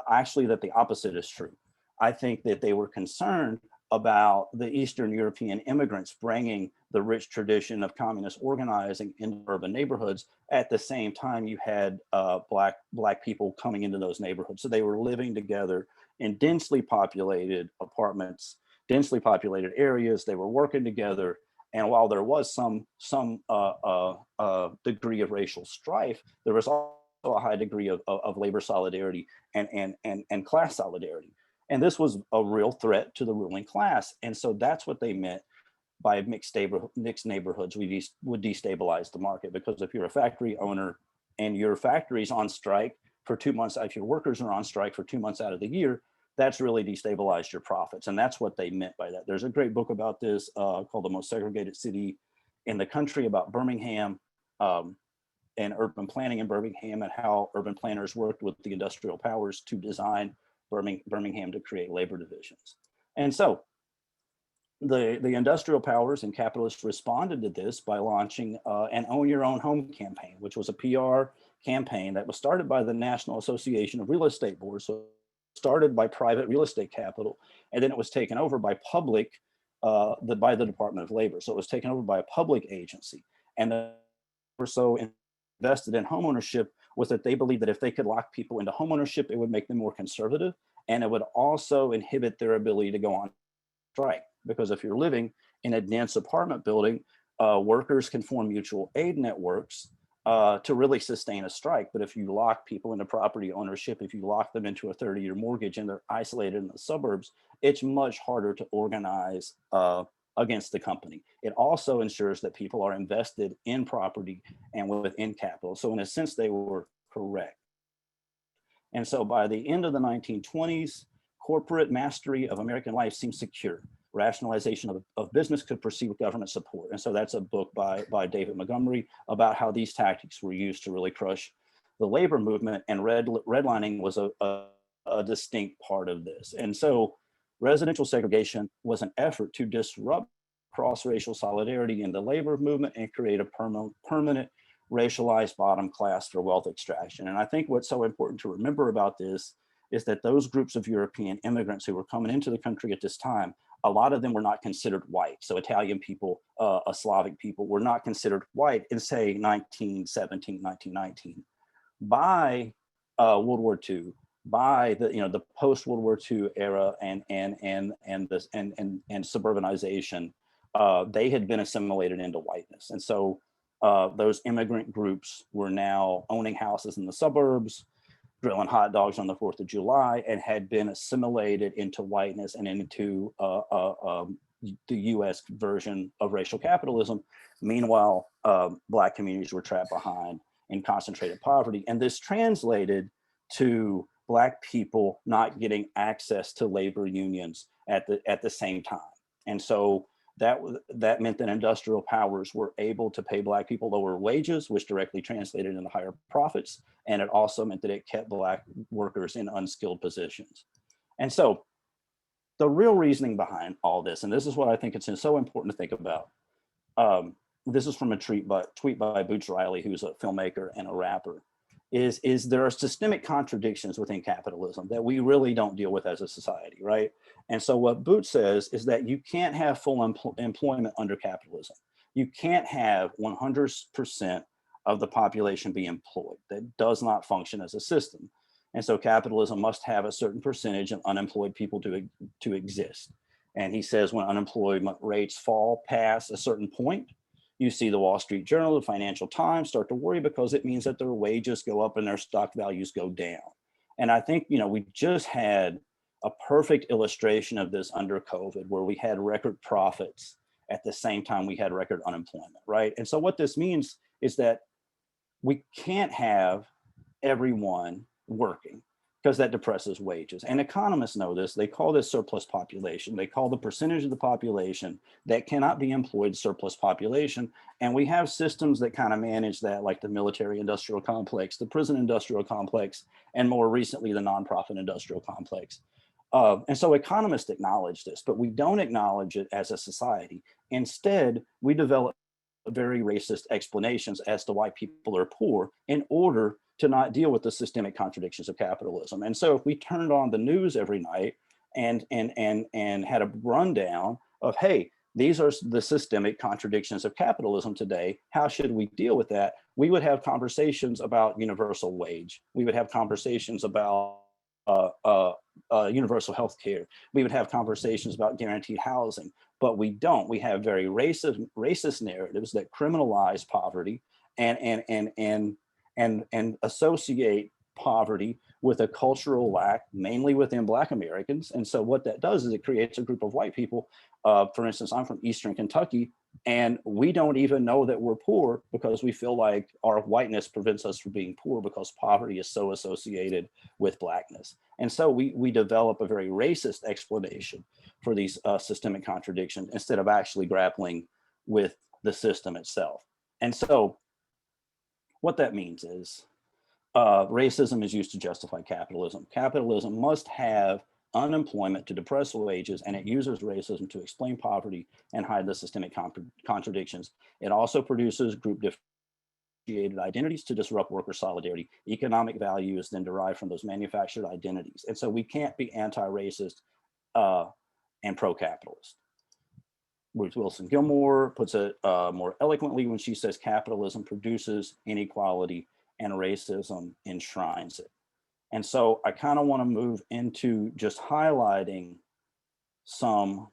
actually that the opposite is true. I think that they were concerned about the Eastern European immigrants bringing the rich tradition of communist organizing in urban neighborhoods. At the same time, you had black people coming into those neighborhoods. So they were living together in densely populated apartments, densely populated areas. They were working together. And while there was some degree of racial strife, there was also a high degree of labor solidarity and class solidarity. And this was a real threat to the ruling class. And so that's what they meant by mixed neighborhoods would destabilize the market. Because if you're a factory owner and your factory's on strike for 2 months, if your workers are on strike for 2 months out of the year, that's really destabilized your profits. And that's what they meant by that. There's a great book about this called The Most Segregated City in the Country, about Birmingham and urban planning in Birmingham, and how urban planners worked with the industrial powers to design Birmingham to create labor divisions. And so the industrial powers and capitalists responded to this by launching an Own Your Own Home campaign, which was a PR campaign that was started by the National Association of Real Estate Boards. So started by private real estate capital, and then it was taken over by by the Department of Labor. So it was taken over by a public agency. And they were so invested in homeownership was that they believed that if they could lock people into homeownership, it would make them more conservative, and it would also inhibit their ability to go on strike. because if you're living in a dense apartment building, workers can form mutual aid networks to really sustain a strike. But if you lock people into property ownership, if you lock them into a 30-year mortgage and they're isolated in the suburbs, it's much harder to organize against the company. It also ensures that people are invested in property and within capital. So in a sense, they were correct. And so by the end of the 1920s, corporate mastery of American life seemed secure. Rationalization of business could proceed with government support. And so that's a book by David Montgomery about how these tactics were used to really crush the labor movement, and redlining was a distinct part of this. And so residential segregation was an effort to disrupt cross-racial solidarity in the labor movement and create a permanent racialized bottom class for wealth extraction. And I think what's so important to remember about this is that those groups of European immigrants who were coming into the country at this time, a lot of them were not considered white. So Italian people, Slavic people were not considered white in, say, 1917, 1919. By World War II, by the post-World War II era and suburbanization, they had been assimilated into whiteness. And so those immigrant groups were now owning houses in the suburbs, grilling hot dogs on the 4th of July, and had been assimilated into whiteness and into the US version of racial capitalism. Meanwhile, Black communities were trapped behind in concentrated poverty. And this translated to Black people not getting access to labor unions at the same time. And so that meant that industrial powers were able to pay Black people lower wages, which directly translated into higher profits. And it also meant that it kept Black workers in unskilled positions. And so the real reasoning behind all this, and this is what I think it's so important to think about. This is from a tweet by Boots Riley, who's a filmmaker and a rapper, is there are systemic contradictions within capitalism that we really don't deal with as a society, right? And so what Boots says is that you can't have full employment under capitalism. You can't have 100% of the population be employed. That does not function as a system. And so capitalism must have a certain percentage of unemployed people to exist. And he says when unemployment rates fall past a certain point, you see the Wall Street Journal, the Financial Times start to worry because it means that their wages go up and their stock values go down. And I think, we just had a perfect illustration of this under COVID, where we had record profits at the same time we had record unemployment, right? And so what this means is that we can't have everyone working, because that depresses wages. And economists know this. They call this surplus population. They call the percentage of the population that cannot be employed surplus population. And we have systems that kind of manage that, like the military industrial complex, the prison industrial complex, and more recently, the nonprofit industrial complex. And so economists acknowledge this, but we don't acknowledge it as a society. Instead, we develop very racist explanations as to why people are poor in order to not deal with the systemic contradictions of capitalism. And so if we turned on the news every night and had a rundown of, hey, these are the systemic contradictions of capitalism today, how should we deal with that? We would have conversations about universal wage. We would have conversations about universal health care. We would have conversations about guaranteed housing, but we don't. We have very racist narratives that criminalize poverty and associate poverty with a cultural lack, mainly within Black Americans. And so what that does is it creates a group of white people. For instance, I'm from Eastern Kentucky, and we don't even know that we're poor because we feel like our whiteness prevents us from being poor because poverty is so associated with Blackness. And so we develop a very racist explanation for these systemic contradictions instead of actually grappling with the system itself. And so what that means is racism is used to justify capitalism. Capitalism must have unemployment to depress wages, and it uses racism to explain poverty and hide the systemic contradictions. It also produces group differentiated identities to disrupt worker solidarity. Economic value is then derived from those manufactured identities. And so we can't be anti-racist and pro-capitalist. Ruth Wilson Gilmore puts it more eloquently when she says capitalism produces inequality and racism enshrines it. And so I kind of want to move into just highlighting some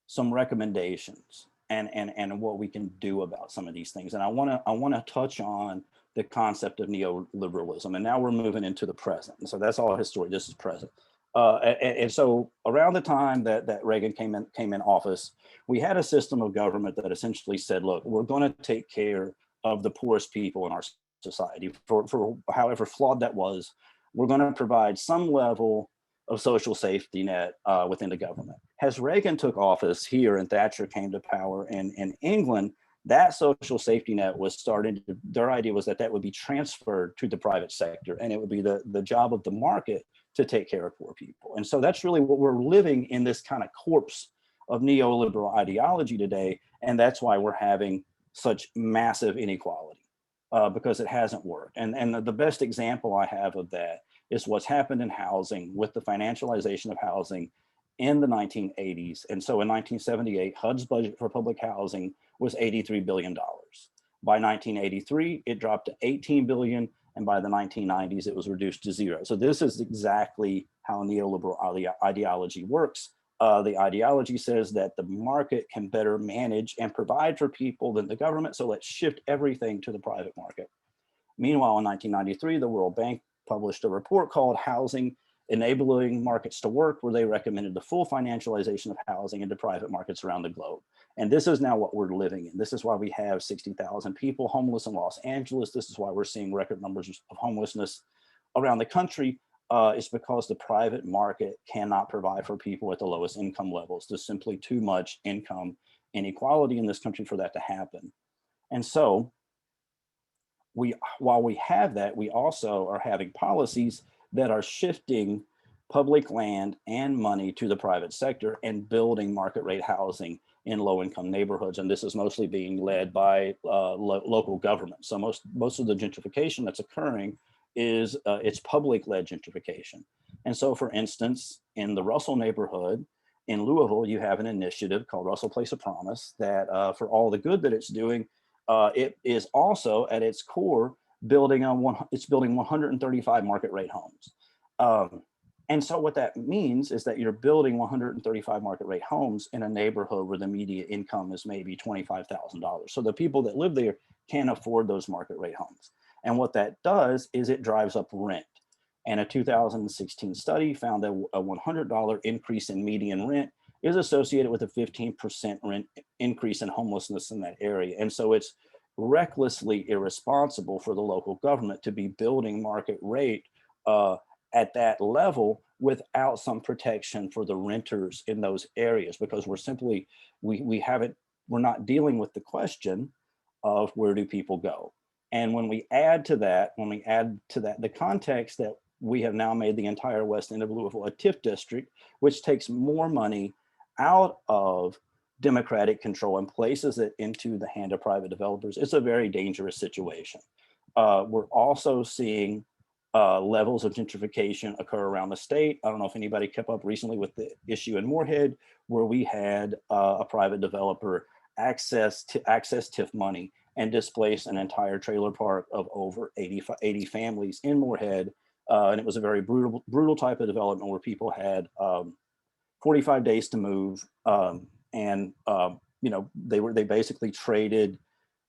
some recommendations and what we can do about some of these things. And I want to touch on the concept of neoliberalism. And now we're moving into the present. And so that's all history. This is present. And so around the time that Reagan came in office, we had a system of government that essentially said, look, we're going to take care of the poorest people in our society. For however flawed that was, we're going to provide some level of social safety net within the government. As Reagan took office here and Thatcher came to power in England, that social safety net was starting to, their idea was that would be transferred to the private sector, and it would be the job of the market to take care of poor people. And so that's really what we're living in, this kind of corpse of neoliberal ideology today. And that's why we're having such massive inequality, because it hasn't worked. And the best example I have of that is what's happened in housing with the financialization of housing in the 1980s. And so in 1978, HUD's budget for public housing was $83 billion. By 1983, it dropped to 18 billion. And by the 1990s, it was reduced to zero. So this is exactly how neoliberal ideology works. The ideology says that the market can better manage and provide for people than the government. So let's shift everything to the private market. Meanwhile, in 1993, the World Bank published a report called Housing Enabling Markets to Work, where they recommended the full financialization of housing into private markets around the globe. And this is now what we're living in. This is why we have 60,000 people homeless in Los Angeles. This is why we're seeing record numbers of homelessness around the country. It's because the private market cannot provide for people at the lowest income levels. There's simply too much income inequality in this country for that to happen. And so while we have that, we also are having policies that are shifting public land and money to the private sector and building market rate housing in low income neighborhoods. And this is mostly being led by local government. So most of the gentrification that's occurring is it's public led gentrification. And so for instance, in the Russell neighborhood in Louisville, you have an initiative called Russell Place of Promise that for all the good that it's doing, it is also at its core building 135 market rate homes. And so what that means is that you're building 135 market rate homes in a neighborhood where the median income is maybe $25,000. So the people that live there can't afford those market rate homes. And what that does is it drives up rent. And a 2016 study found that a $100 increase in median rent is associated with a 15% rent increase in homelessness in that area. And so it's recklessly irresponsible for the local government to be building market rate at that level without some protection for the renters in those areas, because we're not dealing with the question of where do people go. And when we add to that the context that we have now made the entire west end of Louisville a TIF district, which takes more money out of democratic control and places it into the hand of private developers, it's a very dangerous situation. We're also seeing levels of gentrification occur around the state. I don't know if anybody kept up recently with the issue in Moorhead, where we had a private developer access TIF money and displace an entire trailer park of over 80 families in Moorhead. And it was a very brutal type of development where people had 45 days to move. They basically traded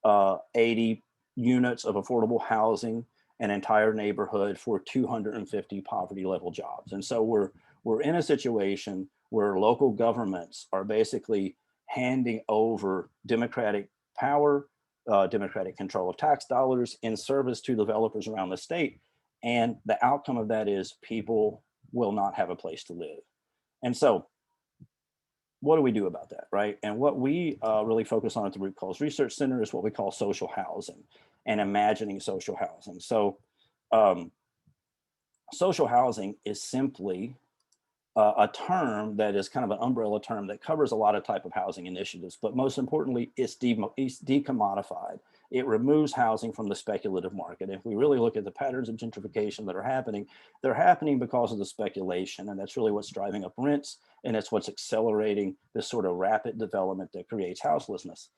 80 units of affordable housing, an entire neighborhood, for 250 poverty level jobs. And so we're in a situation where local governments are basically handing over democratic power, democratic control of tax dollars in service to developers around the state. And the outcome of that is people will not have a place to live. And so what do we do about that, right? And what we really focus on at the Root Cause Research Center is what we call social housing and imagining social housing. So social housing is simply a term that is kind of an umbrella term that covers a lot of type of housing initiatives, but most importantly, it's decommodified. It removes housing from the speculative market. If we really look at the patterns of gentrification that are happening, they're happening because of the speculation, and that's really what's driving up rents, and it's what's accelerating this sort of rapid development that creates houselessness.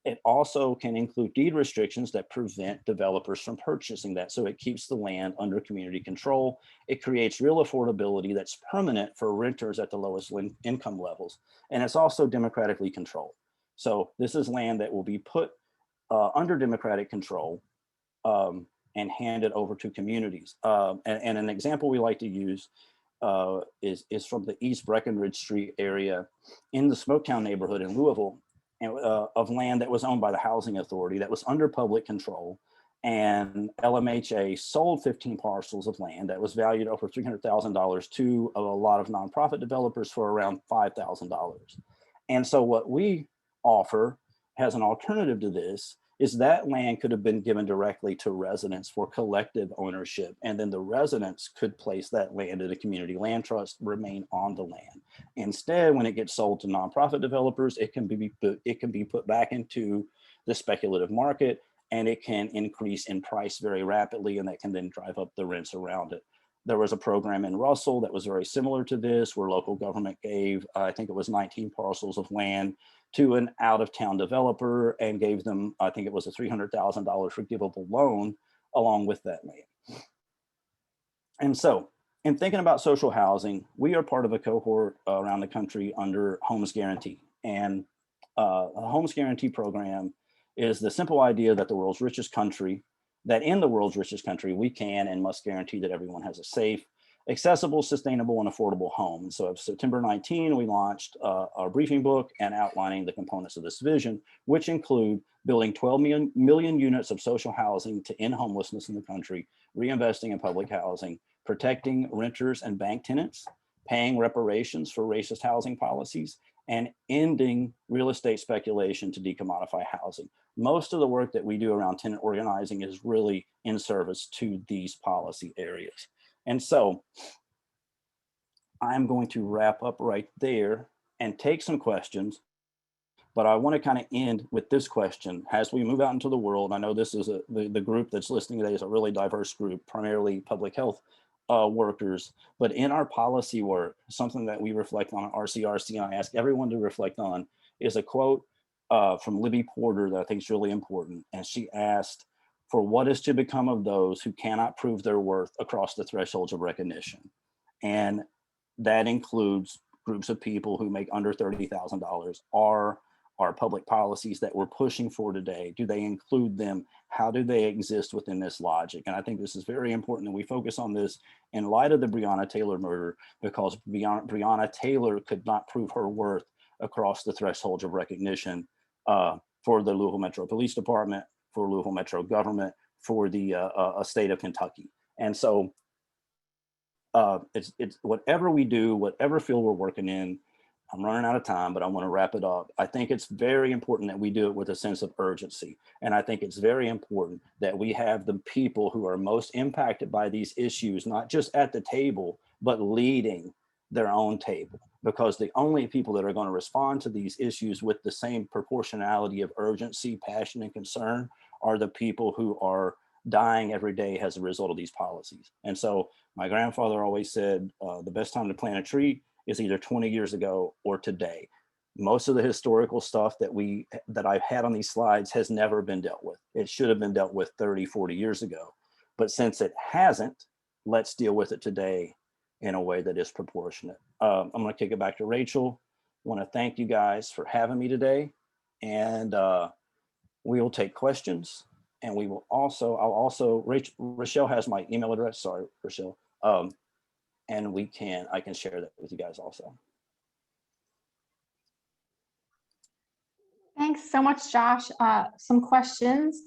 It also can include deed restrictions that prevent developers from purchasing that. So it keeps the land under community control. It creates real affordability that's permanent for renters at the lowest income levels. And it's also democratically controlled. So this is land that will be put under democratic control and handed over to communities. And an example we like to use is from the East Breckinridge Street area in the Smoketown neighborhood in Louisville, of land that was owned by the Housing Authority that was under public control. And LMHA sold 15 parcels of land that was valued over $300,000 to a lot of nonprofit developers for around $5,000. And so what we offer as an alternative to this is that land could have been given directly to residents for collective ownership. And then the residents could place that land in a community land trust, remain on the land. Instead, when it gets sold to nonprofit developers, it can be put back into the speculative market, and it can increase in price very rapidly, and that can then drive up the rents around it. There was a program in Russell that was very similar to this, where local government gave, I think it was 19 parcels of land to an out-of-town developer and gave them, I think it was a $300,000 forgivable loan along with that land. And so, in thinking about social housing, we are part of a cohort around the country under Homes Guarantee. And a Homes Guarantee program is the simple idea that in the world's richest country, we can and must guarantee that everyone has a safe, accessible, sustainable, and affordable home. And so of September 19, we launched our briefing book and outlining the components of this vision, which include building 12 million units of social housing to end homelessness in the country, reinvesting in public housing, protecting renters and bank tenants, paying reparations for racist housing policies, and ending real estate speculation to decommodify housing. Most of the work that we do around tenant organizing is really in service to these policy areas. And so I'm going to wrap up right there and take some questions, but I want to kind of end with this question. As we move out into the world, I know this is the group that's listening today is a really diverse group, primarily public health workers, but in our policy work, something that we reflect on at RCRC, and I ask everyone to reflect on, is a quote from Libby Porter that I think is really important. And she asked, "For what is to become of those who cannot prove their worth across the thresholds of recognition?" And that includes groups of people who make under $30,000. Are public policies that we're pushing for today, do they include them? How do they exist within this logic? And I think this is very important that we focus on this in light of the Breonna Taylor murder, because Breonna Taylor could not prove her worth across the thresholds of recognition for the Louisville Metro Police Department, for Louisville Metro government, for the state of Kentucky. And so it's whatever we do, whatever field we're working in. I'm running out of time, but I want to wrap it up. I think it's very important that we do it with a sense of urgency. And I think it's very important that we have the people who are most impacted by these issues, not just at the table, but leading their own table. Because the only people that are going to respond to these issues with the same proportionality of urgency, passion, and concern are the people who are dying every day as a result of these policies. And so my grandfather always said, the best time to plant a tree is either 20 years ago or today. Most of the historical stuff that I've had on these slides has never been dealt with. It should have been dealt with 30, 40 years ago. But since it hasn't, let's deal with it today in a way that is proportionate. I'm gonna kick it back to Rachel. I wanna thank you guys for having me today. And we will take questions, and we will also, Rochelle has my email address, sorry, Rochelle. And I can share that with you guys also. Thanks so much, Josh. Some questions.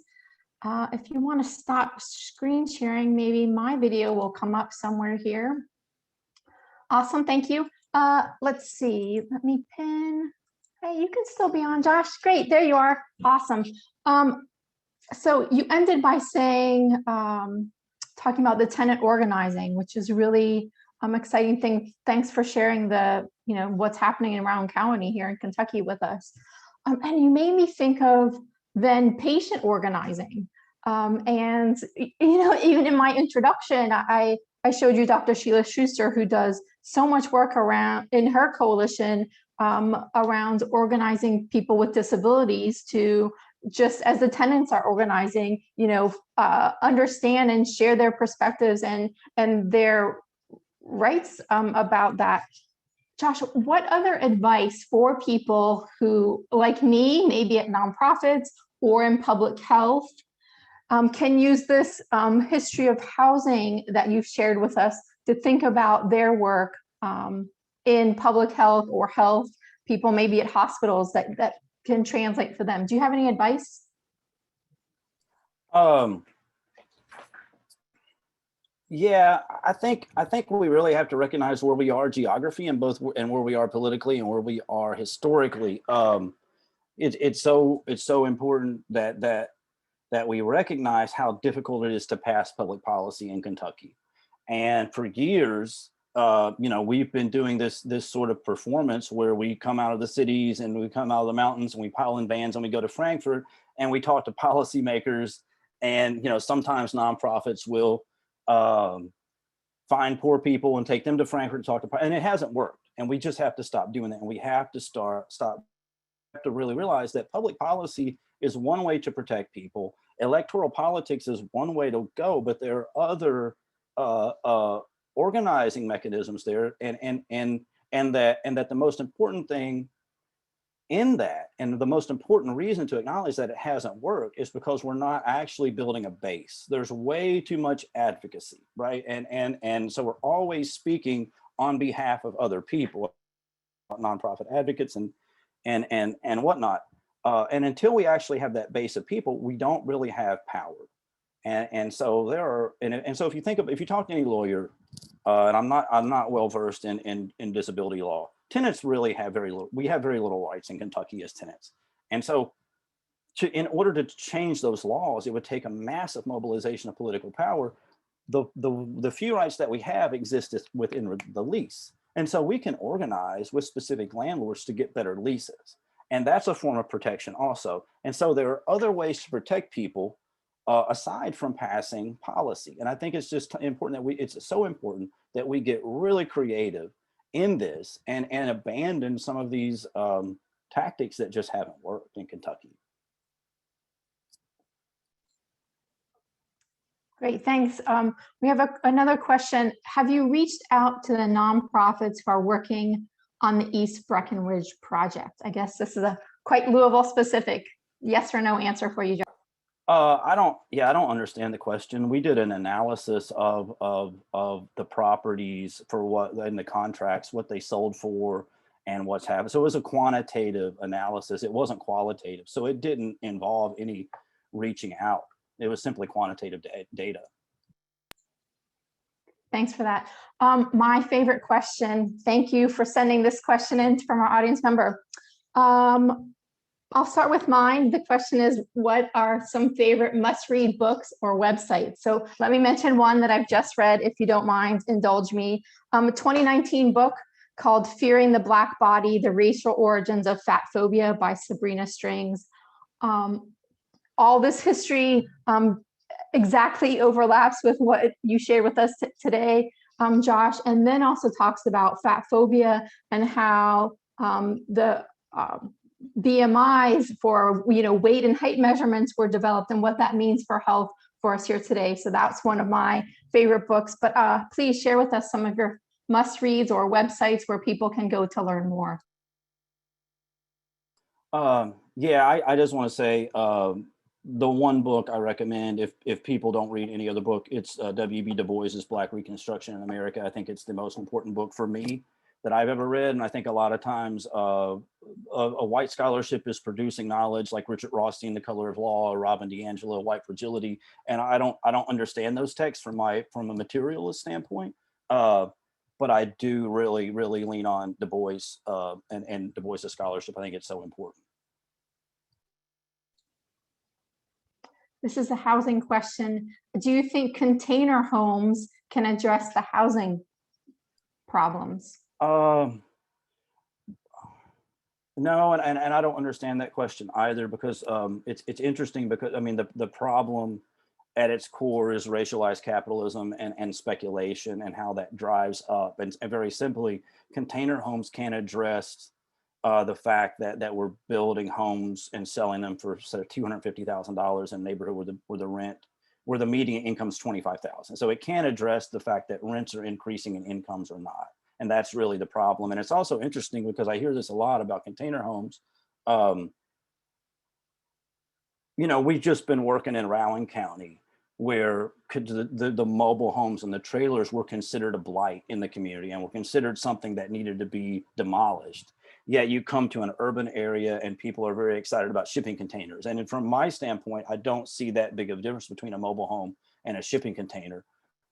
If you want to stop screen sharing, maybe my video will come up somewhere here. Awesome, thank you. Let's see, let me pin. Hey, you can still be on, Josh. Great, there you are. Awesome. So you ended by saying, talking about the tenant organizing, which is really exciting thing. Thanks for sharing the, what's happening in Round County here in Kentucky with us. And you made me think of then patient organizing. And, even in my introduction, I showed you Dr. Sheila Schuster, who does so much work around in her coalition around organizing people with disabilities to, just as the tenants are organizing, understand and share their perspectives and their rights about that. Josh, what other advice for people who, like me, maybe at nonprofits or in public health, can use this history of housing that you've shared with us to think about their work in public health or health, people maybe at hospitals that can translate for them? Do you have any advice? Yeah, I think we really have to recognize where we are geography and where we are politically and where we are historically. It's so important that we recognize how difficult it is to pass public policy in Kentucky. And for years, we've been doing this sort of performance where we come out of the cities and we come out of the mountains and we pile in vans and we go to Frankfurt and we talk to policymakers, and sometimes nonprofits will find poor people and take them to Frankfurt to talk to, and it hasn't worked. And we just have to stop doing that. And we have to stop to really realize that public policy is one way to protect people. Electoral politics is one way to go, but there are other organizing mechanisms there, and that the most important thing in that, and the most important reason to acknowledge that it hasn't worked, is because we're not actually building a base. There's way too much advocacy, right? And so we're always speaking on behalf of other people, nonprofit advocates and whatnot. And until we actually have that base of people, we don't really have power. And so there are, and so if you talk to any lawyer, and I'm not well versed in disability law, tenants really have very little rights in Kentucky as tenants. And so in order to change those laws, it would take a massive mobilization of political power. The few rights that we have exist within the lease. And so we can organize with specific landlords to get better leases. And that's a form of protection also. And so there are other ways to protect people aside from passing policy. And I think it's just important it's so important that we get really creative in this and abandon some of these tactics that just haven't worked in Kentucky. Great, thanks. We have another question. Have you reached out to the nonprofits who are working on the East Breckinridge project? I guess this is a quite Louisville specific yes or no answer for you, Josh. I don't understand the question. We did an analysis of the properties for what in the contracts, what they sold for and what's happened. So it was a quantitative analysis. It wasn't qualitative. So it didn't involve any reaching out. It was simply quantitative data. Thanks for that. My favorite question. Thank you for sending this question in from our audience member. I'll start with mine. The question is, what are some favorite must-read books or websites? So let me mention one that I've just read, if you don't mind, indulge me. A 2019 book called Fearing the Black Body, The Racial Origins of Fat Phobia by Sabrina Strings. All this history exactly overlaps with what you shared with us today, Josh, and then also talks about fat phobia and how the BMIs for weight and height measurements were developed and what that means for health for us here today. So that's one of my favorite books. But please share with us some of your must-reads or websites where people can go to learn more. Yeah, I just want to say the one book I recommend, if people don't read any other book, it's W.B. Du Bois's Black Reconstruction in America. I think it's the most important book for me that I've ever read. And I think a lot of times a white scholarship is producing knowledge like Richard Rothstein, The Color of Law, or Robin DiAngelo, White Fragility. And I don't understand those texts from a materialist standpoint. But I do really lean on Du Bois and Du Bois' scholarship. I think it's so important. This is a housing question. Do you think container homes can address the housing problems? No, and I don't understand that question either, because it's interesting because, I mean, the problem at its core is racialized capitalism and speculation and how that drives up. And very simply, container homes can address the fact that we're building homes and selling them for $250,000 in a neighborhood where the median income is 25,000. So it can't address the fact that rents are increasing and incomes are not. And that's really the problem. And it's also interesting because I hear this a lot about container homes. We've just been working in Rowan County where the mobile homes and the trailers were considered a blight in the community and were considered something that needed to be demolished. Yet you come to an urban area and people are very excited about shipping containers. And from my standpoint, I don't see that big of a difference between a mobile home and a shipping container.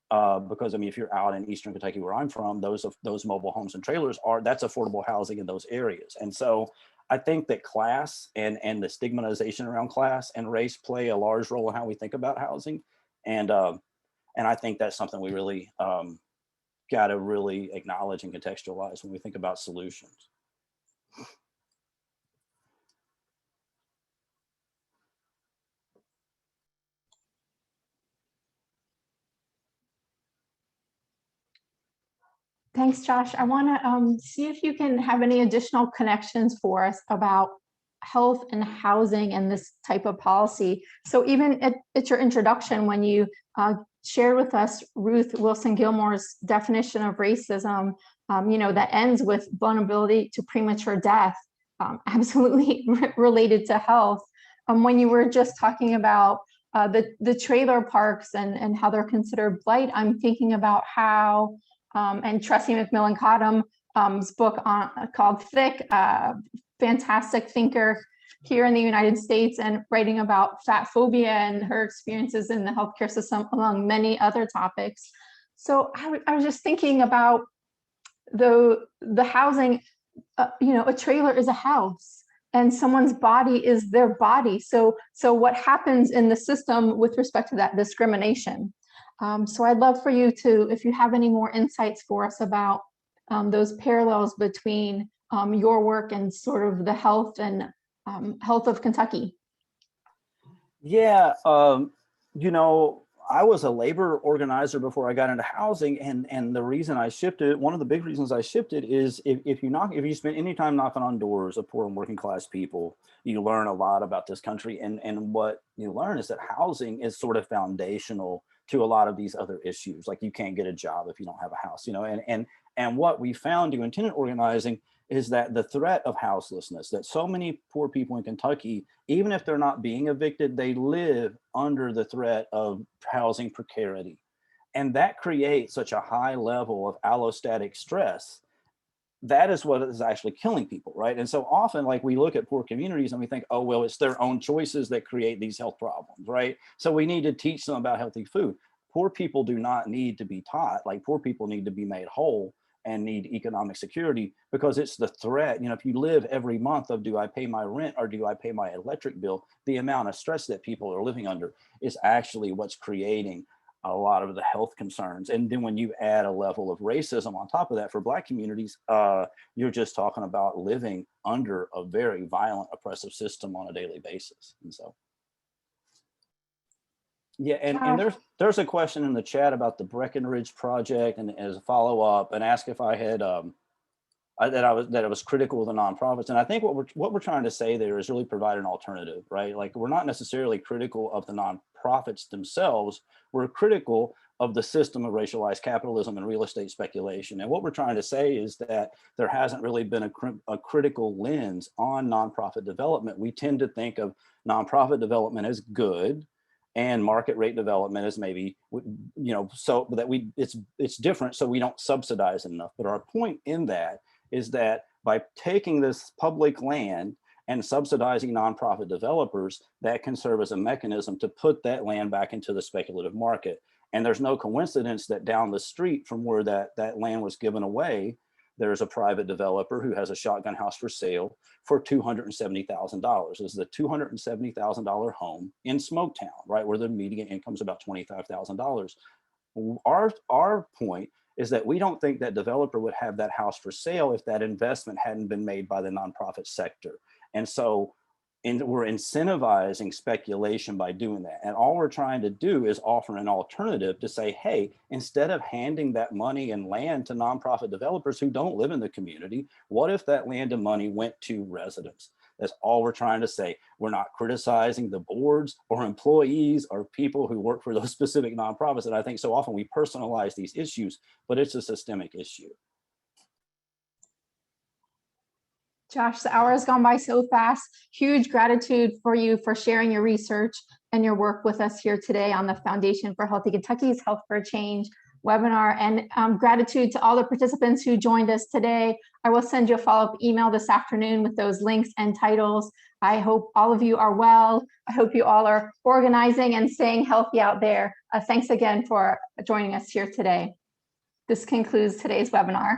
Because I mean, if you're out in Eastern Kentucky, where I'm from, those mobile homes and trailers that's affordable housing in those areas. And so I think that class and the stigmatization around class and race play a large role in how we think about housing. And I think that's something we really got to really acknowledge and contextualize when we think about solutions. Thanks, Josh. I want to see if you can have any additional connections for us about health and housing and this type of policy. So even at your introduction, when you shared with us Ruth Wilson Gilmore's definition of racism, that ends with vulnerability to premature death, absolutely related to health. When you were just talking about the trailer parks and how they're considered blight, I'm thinking about how, and Tressie McMillan Cottom's book called Thick, fantastic thinker here in the United States and writing about fat phobia and her experiences in the healthcare system, among many other topics. So I was just thinking about the housing, a trailer is a house and someone's body is their body. So what happens in the system with respect to that discrimination? So I'd love for you to, if you have any more insights for us about those parallels between your work and sort of the health and health of Kentucky. Yeah, I was a labor organizer before I got into housing, and the reason I shifted, one of the big reasons I shifted is if you spend any time knocking on doors of poor and working class people, you learn a lot about this country, and what you learn is that housing is sort of foundational to a lot of these other issues. Like you can't get a job if you don't have a house, and what we found doing tenant organizing is that the threat of houselessness, that so many poor people in Kentucky, even if they're not being evicted, they live under the threat of housing precarity. And that creates such a high level of allostatic stress. That is what is actually killing people, right? And so often, like, we look at poor communities and we think, oh, well, it's their own choices that create these health problems, right? So we need to teach them about healthy food. Poor people do not need to be taught. Like, poor people need to be made whole and need economic security, because it's the threat. If you live every month of, do I pay my rent or do I pay my electric bill? The amount of stress that people are living under is actually what's creating a lot of the health concerns. And then when you add a level of racism on top of that for Black communities, you're just talking about living under a very violent, oppressive system on a daily basis. And so, yeah, and there's a question in the chat about the Breckinridge project, and as a follow up, and ask if I had that I was critical of the nonprofits. And I think what we're trying to say there is really provide an alternative, right? Like, we're not necessarily critical of the nonprofits themselves. We're critical of the system of racialized capitalism and real estate speculation. And what we're trying to say is that there hasn't really been a critical lens on nonprofit development. We tend to think of nonprofit development as good, and market rate development is maybe, so that it's different, so we don't subsidize enough. But our point in that is that by taking this public land and subsidizing nonprofit developers, that can serve as a mechanism to put that land back into the speculative market. And there's no coincidence that down the street from where that land was given away, there's a private developer who has a shotgun house for sale for $270,000. This is a $270,000 home in Smoketown, right, where the median income is about $25,000. Our point is that we don't think that developer would have that house for sale if that investment hadn't been made by the nonprofit sector. And so and we're incentivizing speculation by doing that. And all we're trying to do is offer an alternative to say, hey, instead of handing that money and land to nonprofit developers who don't live in the community, what if that land and money went to residents? That's all we're trying to say. We're not criticizing the boards or employees or people who work for those specific nonprofits. And I think so often we personalize these issues, but it's a systemic issue. Josh, the hour has gone by so fast. Huge gratitude for you for sharing your research and your work with us here today on the Foundation for Healthy Kentucky's Health for Change webinar. And gratitude to all the participants who joined us today. I will send you a follow-up email this afternoon with those links and titles. I hope all of you are well. I hope you all are organizing and staying healthy out there. Thanks again for joining us here today. This concludes today's webinar.